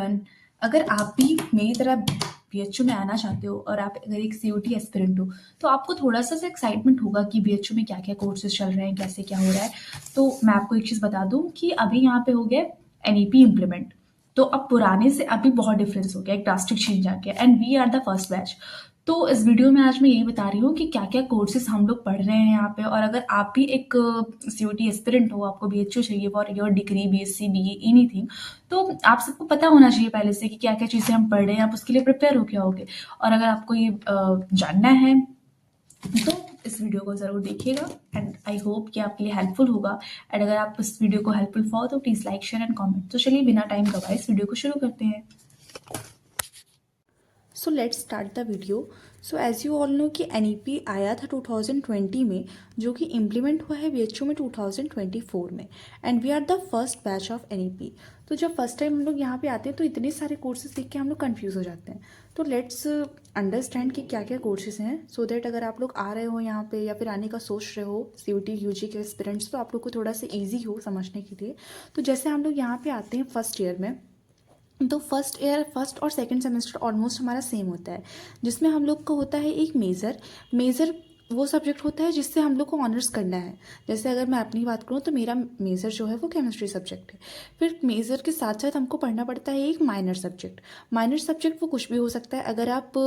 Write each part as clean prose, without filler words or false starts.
Everyone. अगर आप भी मेरी तरह बीएचयू में आना चाहते हो और आप अगर एक सीयूटी एस्पिरेंट हो तो आपको थोड़ा सा एक्साइटमेंट होगा कि बीएचयू में क्या क्या कोर्सेज चल रहे हैं, कैसे क्या हो रहा है। तो मैं आपको एक चीज़ बता दूं कि अभी यहाँ पे हो गया एनईपी इम्प्लीमेंट। तो अब पुराने से अभी बहुत डिफरेंस हो गया, एक ड्रास्टिक चेंज आ गया and we are the first batch. तो इस वीडियो में आज मैं यही बता रही हूँ कि क्या क्या कोर्सेज हम लोग पढ़ रहे हैं यहाँ पे। और अगर आप भी एक सीयूटी एस्पिरेंट हो, आपको बीएचयू चाहिए for your degree, BSc, BA, anything, तो आप सबको पता होना चाहिए पहले से कि क्या क्या चीज़ें हम पढ़ रहे हैं, आप उसके लिए प्रिपेयर हो क्या होगे। और अगर आपको ये जानना है तो इस वीडियो को ज़रूर देखिएगा एंड आई होप कि आपके लिए हेल्पफुल होगा। एंड अगर आप इस वीडियो को हेल्पफुल पाओ तो please like, share and comment. तो चलिए बिना टाइम गवाए इस वीडियो को शुरू करते हैं। So let's start the video. So as you all know कि एनईपी आया था 2020 में, जो कि इम्प्लीमेंट हुआ है बीएचयू में 2024 में, and we are the first batch of NEP. तो जब फर्स्ट टाइम हम लोग यहाँ पे आते हैं तो इतने सारे कोर्सेज देख के हम लोग कन्फ्यूज़ हो जाते हैं। तो लेट्स अंडरस्टैंड कि क्या क्या कोर्सेज हैं, सो दैट अगर आप लोग आ रहे हो यहाँ पे या फिर आने का सोच रहे हो सीयूटी यूजी के एस्पिरेंट्स, तो आप लोग को थोड़ा सा ईजी हो समझने के लिए। तो जैसे हम लोग यहाँ पे आते हैं फर्स्ट ईयर में, तो फर्स्ट और सेकंड सेमेस्टर ऑलमोस्ट हमारा सेम होता है, जिसमें हम लोग को होता है एक मेज़र वो सब्जेक्ट होता है जिससे हम लोग को ऑनर्स करना है। जैसे अगर मैं अपनी बात करूँ तो मेरा मेज़र जो है वो केमिस्ट्री सब्जेक्ट है। फिर मेज़र के साथ साथ हमको पढ़ना पड़ता है एक माइनर सब्जेक्ट वो कुछ भी हो सकता है। अगर आप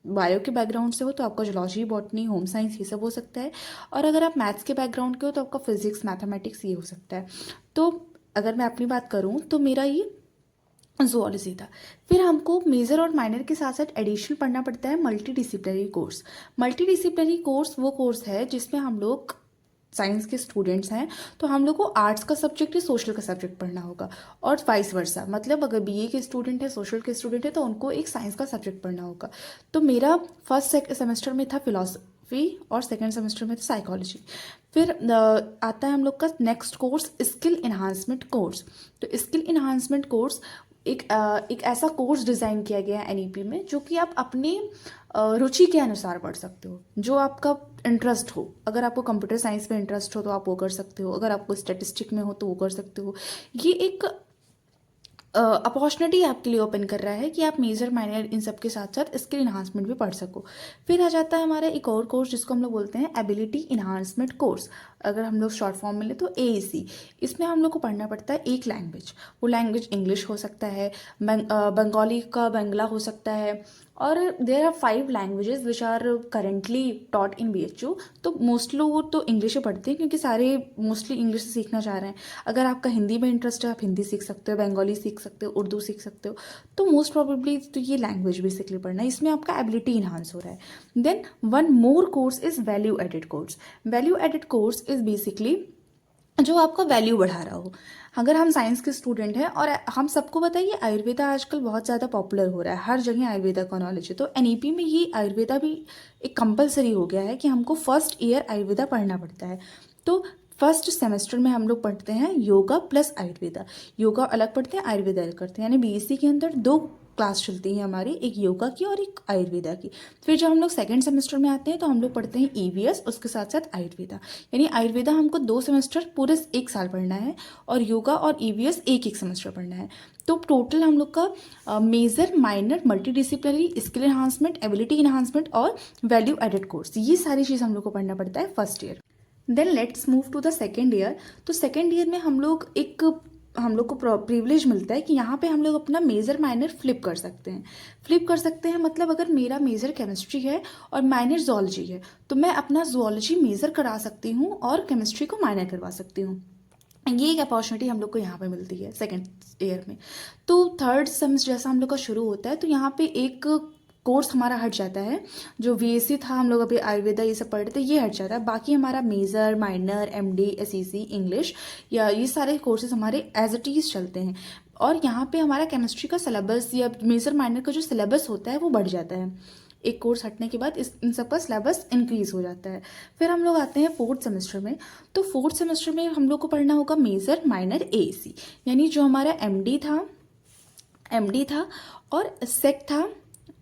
बायो के बैकग्राउंड से हो तो आपका जूलॉजी, बॉटनी, होम साइंस ये सब हो सकता है। और अगर आप मैथ्स के बैकग्राउंड के हो तो आपका फिजिक्स, मैथमेटिक्स ये हो सकता है। तो अगर मैं अपनी बात करूँ तो मेरा ये ज़ूलॉजी था। फिर हमको मेजर और माइनर के साथ साथ एडिशनल पढ़ना पड़ता है मल्टी डिसिप्लिनरी कोर्स वो कोर्स है जिसमें हम लोग साइंस के स्टूडेंट्स हैं तो हम लोग को आर्ट्स का सब्जेक्ट या सोशल का सब्जेक्ट पढ़ना होगा, और वाइस वर्सा। मतलब अगर बीए के स्टूडेंट है, सोशल के स्टूडेंट है, तो उनको एक साइंस का सब्जेक्ट पढ़ना होगा। तो मेरा फर्स्ट सेमेस्टर में था फिलॉसफी और सेकेंड सेमेस्टर में था साइकोलॉजी। फिर आता है हम लोग का next course skill enhancement course. तो स्किल इन्हांसमेंट कोर्स एक ऐसा कोर्स डिज़ाइन किया गया है एनईपी में, जो कि आप अपनी रुचि के अनुसार पढ़ सकते हो, जो आपका इंटरेस्ट हो। अगर आपको कंप्यूटर साइंस में इंटरेस्ट हो तो आप वो कर सकते हो, अगर आपको स्टैटिस्टिक में हो तो वो कर सकते हो। ये एक अपॉर्चुनिटी आपके लिए ओपन कर रहा है कि आप मेजर माइनर इन सब के साथ साथ स्किल इन्हांसमेंट भी पढ़ सको। फिर आ जाता है हमारा एक और कोर्स जिसको हम लोग बोलते हैं एबिलिटी इन्हांसमेंट कोर्स, अगर हम लोग शॉर्ट फॉर्म में ले तो एएसी। इसमें हम लोग को पढ़ना पड़ता है एक लैंग्वेज। वो लैंग्वेज इंग्लिश हो सकता है, बंगाली का बंगला हो सकता है, और there are 5 languages which are currently taught in BHU. तो मोस्टली लोग तो इंग्लिश ही पढ़ते हैं क्योंकि सारे मोस्टली इंग्लिश से सीखना चाह रहे हैं। अगर आपका हिंदी में इंटरेस्ट है आप हिंदी सीख सकते हो, बंगाली सीख सकते हो, उर्दू सीख सकते हो। तो मोस्ट प्रॉबेबली तो ये लैंग्वेज बेसिकली पढ़ना है, इसमें आपका एबिलिटी इन्हांस हो रहा है। Then one more course is value added course is basically जो आपका वैल्यू बढ़ा रहा हो। अगर हम साइंस के स्टूडेंट हैं और हम सबको बताइए आयुर्वेदा आजकल बहुत ज़्यादा पॉपुलर हो रहा है, हर जगह आयुर्वेदा का नॉलेज है। तो एनईपी में ये आयुर्वेदा भी एक कंपलसरी हो गया है कि हमको फर्स्ट ईयर आयुर्वेदा पढ़ना पड़ता है। तो फर्स्ट सेमेस्टर में हम लोग पढ़ते हैं योगा प्लस आयुर्वेदा। योगा अलग पढ़ते हैं, आयुर्वेदा अलग करते हैं, यानी बीएससी के अंदर 2 क्लास चलती है हमारी, एक योगा की और एक आयुर्वेदा की। फिर जब हम लोग सेकेंड सेमेस्टर में आते हैं तो हम लोग पढ़ते हैं ईवीएस, उसके साथ साथ आयुर्वेदा। यानी आयुर्वेदा हमको 2 सेमेस्टर पूरे 1 साल पढ़ना है, और योगा और ईवीएस एक सेमेस्टर पढ़ना है। तो टोटल हम लोग का major, minor, multidisciplinary, skill enhancement, ability enhancement और वैल्यू एडेड कोर्स, ये सारी चीज़ हम लोग को पढ़ना पड़ता है first year. Then let's move to the second year. तो सेकेंड ईयर में हम लोग को प्रिविलेज मिलता है कि यहाँ पे हम लोग अपना मेजर माइनर फ्लिप कर सकते हैं। मतलब अगर मेरा मेजर केमिस्ट्री है और माइनर जूलॉजी है तो मैं अपना जूलॉजी मेजर करा सकती हूँ और केमिस्ट्री को माइनर करवा सकती हूँ। ये एक अपॉर्चुनिटी हम लोग को यहाँ पे मिलती है सेकेंड ईयर में। तो थर्ड सेमेस्टर जैसा हम लोग का शुरू होता है तो यहाँ पे एक कोर्स हमारा हट जाता है। जो वीएससी था, हम लोग अभी आयुर्वेदा ये सब पढ़ रहे थे, ये हट जाता है। बाकी हमारा major, minor, MD, SEC, English या ये सारे कोर्सेज हमारे एज इट इज चलते हैं। और यहाँ पे हमारा केमिस्ट्री का सिलेबस या मेजर माइनर का जो सिलेबस होता है वो बढ़ जाता है। एक कोर्स हटने के बाद इन सब का सिलेबस इंक्रीज हो जाता है। फिर हम लोग आते हैं फोर्थ सेमेस्टर में। तो फोर्थ सेमेस्टर में हम लोग को पढ़ना होगा मेजर, माइनर, एएसी। यानी जो हमारा एमडी था और सेक था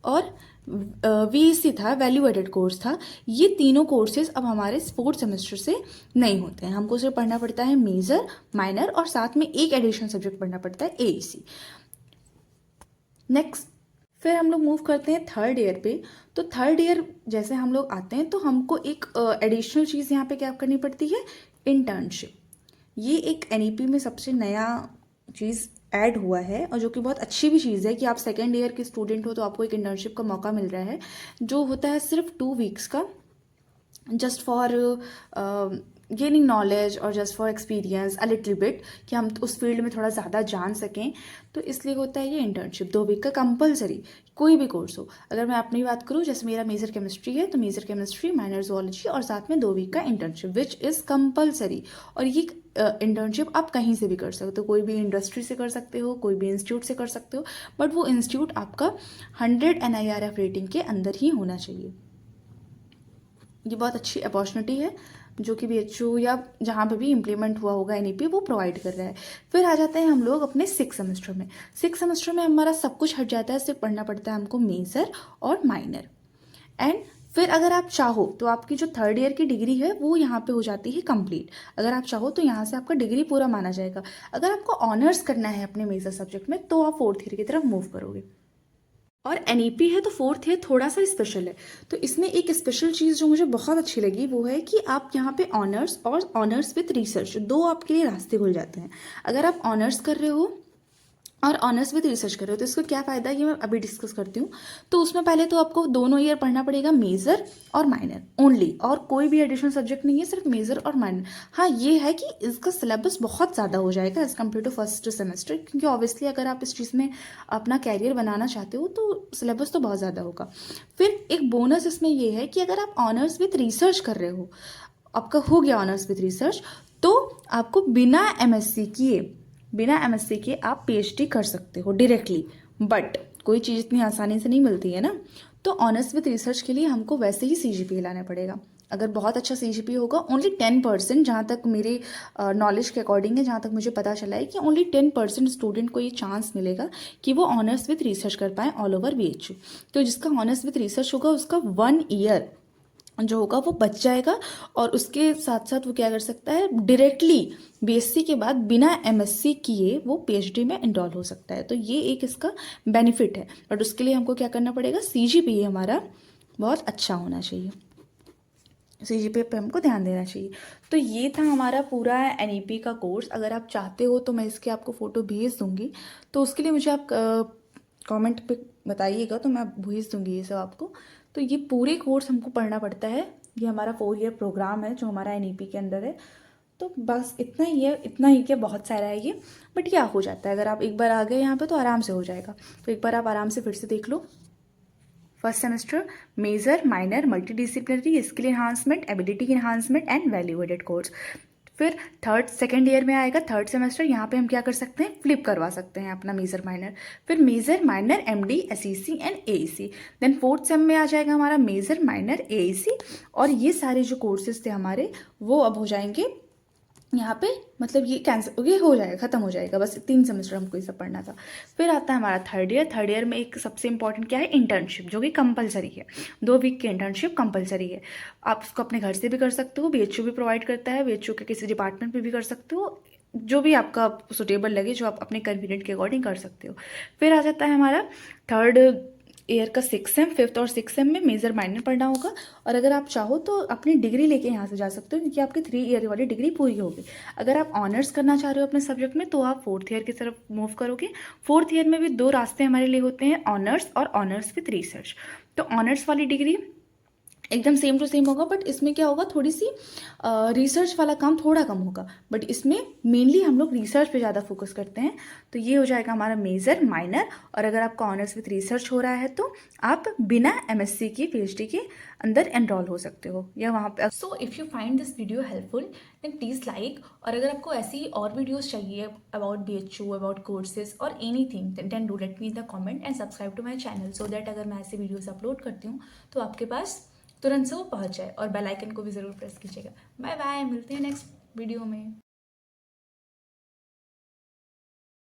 और वीएससी था, वैल्यू एडेड कोर्स था। ये तीनों कोर्सेज अब हमारे फोर्थ सेमेस्टर से नहीं होते हैं। हमको सिर्फ पढ़ना पड़ता है मेजर, माइनर और साथ में एक एडिशनल सब्जेक्ट पढ़ना पड़ता है एएसी। नेक्स्ट फिर हम लोग मूव करते हैं थर्ड ईयर पे। तो थर्ड ईयर जैसे हम लोग आते हैं तो हमको एक एडिशनल चीज़ यहाँ पे क्या करनी पड़ती है, इंटर्नशिप। ये एक एनईपी में सबसे नया चीज़ ऐड हुआ है और जो कि बहुत अच्छी भी चीज़ है कि आप सेकेंड ईयर के स्टूडेंट हो तो आपको एक इंटर्नशिप का मौका मिल रहा है, जो होता है सिर्फ 2 वीक्स का, जस्ट फॉर गेनिंग नॉलेज और just for experience a little bit, कि हम उस फील्ड में थोड़ा ज़्यादा जान सकें। तो इसलिए होता है ये इंटर्नशिप 2 वीक का कंपलसरी, कोई भी कोर्स हो। अगर मैं अपनी बात करूँ, जैसे मेरा मेजर केमिस्ट्री है तो मेजर केमिस्ट्री, माइनर जोलॉजी और साथ में 2 वीक का इंटर्नशिप विच इज़ कंपलसरी। और ये इंटर्नशिप आप कहीं से भी कर सकते हो, कोई भी इंडस्ट्री से कर सकते हो, कोई भी इंस्टीट्यूट से कर सकते हो, बट वो इंस्टीट्यूट आपका 100 NIRF रेटिंग के अंदर ही होना चाहिए। ये बहुत अच्छी अपॉर्चुनिटी है जो कि BHU या जहाँ पे भी इम्प्लीमेंट हुआ होगा NEP वो प्रोवाइड कर रहा है। फिर आ जाते हैं हम लोग अपने 6 सेमेस्टर में। 6 सेमेस्टर में हमारा सब कुछ हट जाता है, सिर्फ पढ़ना पड़ता है हमको मेजर और माइनर। एंड फिर अगर आप चाहो तो आपकी जो थर्ड ईयर की डिग्री है वो यहाँ पे हो जाती है कंप्लीट। अगर आप चाहो तो यहाँ से आपका डिग्री पूरा माना जाएगा। अगर आपको ऑनर्स करना है अपने मेजर सब्जेक्ट में तो आप फोर्थ ईयर की तरफ मूव करोगे। और NEP है तो फोर्थ ईयर थोड़ा सा स्पेशल है। तो इसमें एक स्पेशल चीज़ जो मुझे बहुत अच्छी लगी वो है कि आप यहाँ पे ऑनर्स और ऑनर्स विथ रिसर्च दो आपके लिए रास्ते खुल जाते हैं। अगर आप ऑनर्स कर रहे हो और ऑनर्स विद रिसर्च कर रहे हो तो इसका क्या फ़ायदा है ये मैं अभी डिस्कस करती हूँ। तो उसमें पहले तो आपको दोनों ईयर पढ़ना पड़ेगा, मेजर और माइनर ओनली, और कोई भी एडिशनल सब्जेक्ट नहीं है, सिर्फ मेजर और माइनर। हाँ ये है कि इसका सिलेबस बहुत ज़्यादा हो जाएगा as compare to first semester, क्योंकि ऑब्वियसली अगर आप इस चीज़ में अपना कैरियर बनाना चाहते हो तो सिलेबस तो बहुत ज़्यादा होगा। फिर एक बोनस इसमें ये है कि अगर आप ऑनर्स विथ रिसर्च कर रहे हो, आपका हो गया ऑनर्स विथ रिसर्च, तो आपको बिना MSc के आप PhD कर सकते हो डायरेक्टली। बट कोई चीज़ इतनी आसानी से नहीं मिलती है ना, तो ऑनर्स विथ रिसर्च के लिए हमको वैसे ही CGPA लाना पड़ेगा। अगर बहुत अच्छा CGPA होगा, ओनली 10%, जहाँ तक मेरे नॉलेज के अकॉर्डिंग है, जहाँ तक मुझे पता चला है कि ओनली 10% स्टूडेंट को ये चांस मिलेगा कि वो ऑनर्स विथ रिसर्च कर पाएँ ऑल ओवर BHU। तो जिसका ऑनर्स विथ रिसर्च होगा उसका 1 ईयर जो होगा वो बच जाएगा, और उसके साथ साथ वो क्या कर सकता है, डायरेक्टली BSc के बाद बिना MSc किए वो PhD में एनरोल हो सकता है। तो ये एक इसका बेनिफिट है, बट उसके लिए हमको क्या करना पड़ेगा, CGPA हमारा बहुत अच्छा होना चाहिए, CGPA पे हमको ध्यान देना चाहिए। तो ये था हमारा पूरा NEP का कोर्स। अगर आप चाहते हो तो मैं इसके आपको फ़ोटो भेज दूँगी, तो उसके लिए मुझे आप कमेंट पे बताइएगा तो मैं भेज दूँगी ये सब आपको। तो ये पूरे कोर्स हमको पढ़ना पड़ता है, ये हमारा 4 ईयर प्रोग्राम है जो हमारा NEP के अंदर है। तो बस इतना ही है, इतना ही क्या, बहुत सारा है ये, बट क्या हो जाता है, अगर आप एक बार आ गए यहाँ पे तो आराम से हो जाएगा। तो एक बार आप आराम से फिर से देख लो। First semester major, minor, multidisciplinary, skill enhancement, ability enhancement and value added course. फिर सेकेंड ईयर में आएगा थर्ड सेमेस्टर, यहाँ पे हम क्या कर सकते हैं, फ्लिप करवा सकते हैं अपना मेजर माइनर। फिर major minor MD SEC and AEC। Then fourth sem में आ जाएगा हमारा मेजर माइनर AEC, और ये सारे जो कोर्सेज थे हमारे वो अब हो जाएंगे यहाँ पे, मतलब ये कैंसिल, ये हो जाएगा, खत्म हो जाएगा, बस 3 सेमेस्टर हमको ये सब पढ़ना था। फिर आता है हमारा थर्ड ईयर। थर्ड ईयर में एक सबसे इंपॉर्टेंट क्या है, इंटर्नशिप, जो कि कंपलसरी है। 2 वीक की इंटर्नशिप कंपलसरी है। आप उसको अपने घर से भी कर सकते हो, BHU भी प्रोवाइड करता है, BHU के किसी डिपार्टमेंट में भी कर सकते हो, जो भी आपका सुटेबल लगे, जो आप अपने कन्वीनियंट के अकॉर्डिंग कर सकते हो। फिर आ जाता है हमारा थर्ड ईयर का 6 सेम, 5th और 6th सेम में मेजर माइनर पढ़ना होगा। और अगर आप चाहो तो अपनी डिग्री लेके यहाँ से जा सकते हो, क्योंकि आपकी 3 ईयर वाली डिग्री पूरी होगी। अगर आप ऑनर्स करना चाह रहे हो अपने सब्जेक्ट में तो आप 4th ईयर की तरफ मूव करोगे। 4th ईयर में भी 2 रास्ते हमारे लिए होते हैं, ऑनर्स और ऑनर्स विथ रिसर्च। तो ऑनर्स वाली डिग्री एकदम सेम टू सेम होगा, बट इसमें क्या होगा, थोड़ी सी रिसर्च वाला काम थोड़ा कम होगा, बट इसमें मेनली हम लोग रिसर्च पे ज़्यादा फोकस करते हैं। तो ये हो जाएगा हमारा मेजर माइनर। और अगर आपका ऑनर्स विथ रिसर्च हो रहा है तो आप बिना MSc की PhD के अंदर एनरोल हो सकते हो, या वहाँ पे। So if you find this video helpful then please like, और अगर आपको ऐसी और वीडियोस चाहिए अबाउट BHU, अबाउट कोर्सेज और anything, then do let me in the comment and subscribe to my channel, so that अगर मैं ऐसी वीडियोस अपलोड करती हूँ तो आपके पास तुरंत से वो पहुँच जाए, और बेल आइकन को भी ज़रूर प्रेस कीजिएगा। बाय बाय, मिलते हैं नेक्स्ट वीडियो में।